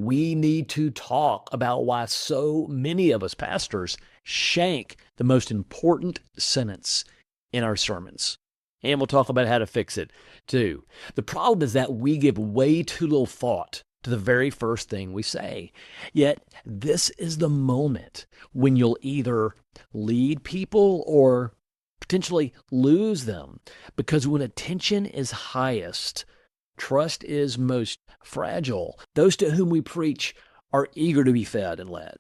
We need to talk about why so many of us pastors shank the most important sentence in our sermons. And we'll talk about how to fix it too. The problem is that we give way too little thought to the very first thing we say. Yet, this is the moment when you'll either lead people or potentially lose them. Because when attention is highest, trust is most fragile. Those to whom we preach are eager to be fed and led.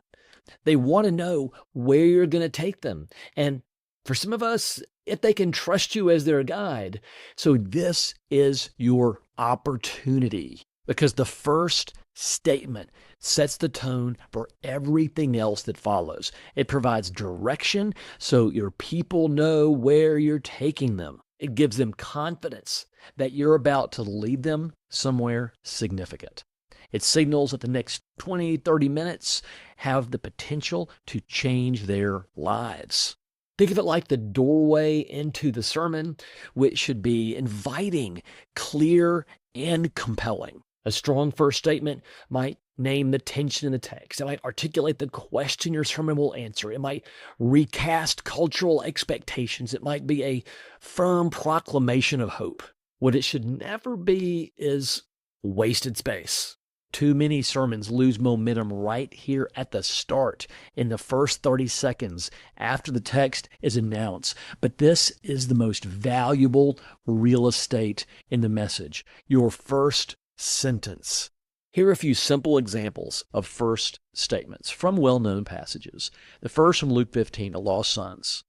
They want to know where you're going to take them. And for some of us, if they can trust you as their guide. So this is your opportunity, because the first statement sets the tone for everything else that follows. It provides direction so your people know where you're taking them. It gives them confidence that you're about to lead them somewhere significant. It signals that the next 20, 30 minutes have the potential to change their lives. Think of it like the doorway into the sermon, which should be inviting, clear, and compelling. A strong first statement might name the tension in the text. It might articulate the question your sermon will answer. It might recast cultural expectations. It might be a firm proclamation of hope. What it should never be is wasted space. Too many sermons lose momentum right here at the start, in the first 30 seconds after the text is announced. But this is the most valuable real estate in the message, your first sentence. Here are a few simple examples of first statements from well-known passages. The first from Luke 15, the lost sons.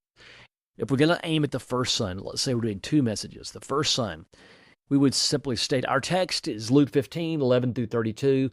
If we're going to aim at the first son, let's say we're doing two messages. The first son, we would simply state our text is Luke 15, 11 through 32.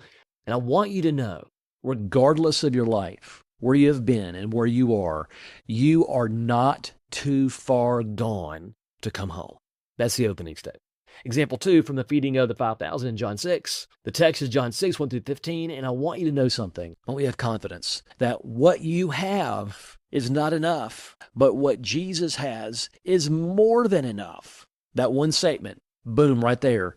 And I want you to know, regardless of your life, where you have been and where you are not too far gone to come home. That's the opening statement. Example 2 from the feeding of the 5,000 in John 6. The text is John 6, 1 through 15. And I want you to know something. I want you to have confidence that what you have is not enough, but what Jesus has is more than enough. That one statement. Boom, right there.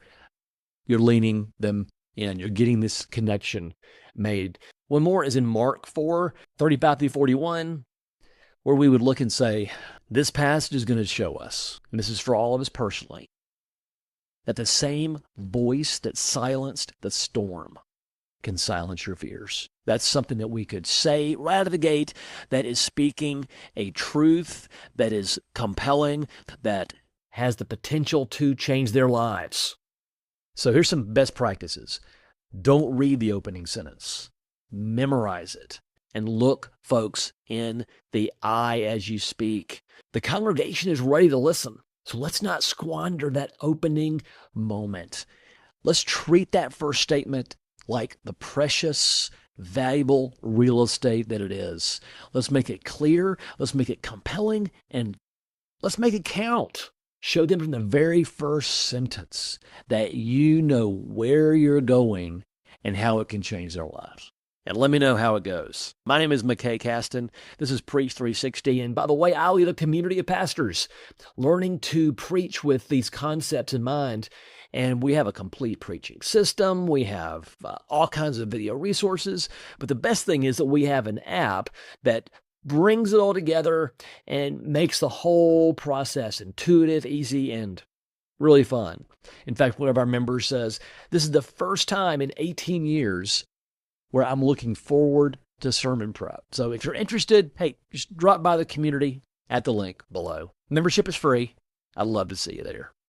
You're leaning them in. You're getting this connection made. One more is in Mark 4, 35 through 41, where we would look and say, this passage is going to show us, and this is for all of us personally, that the same voice that silenced the storm can silence your fears. That's something that we could say right out of the gate that is speaking a truth that is compelling, that has the potential to change their lives. So here's some best practices. Don't read the opening sentence. Memorize it and look folks in the eye as you speak. The congregation is ready to listen. So let's not squander that opening moment. Let's treat that first statement like the precious, valuable real estate that it is. Let's make it clear. Let's make it compelling, and let's make it count. Show them from the very first sentence that you know where you're going and how it can change their lives. And let me know how it goes. My name is McKay Caston. This is Preach 360. And by the way, I lead a community of pastors learning to preach with these concepts in mind. And we have a complete preaching system. We have all kinds of video resources. But the best thing is that we have an app that brings it all together and makes the whole process intuitive, easy, and really fun. In fact, one of our members says, this is the first time in 18 years where I'm looking forward to sermon prep. So if you're interested, hey, just drop by the community at the link below. Membership is free. I'd love to see you there.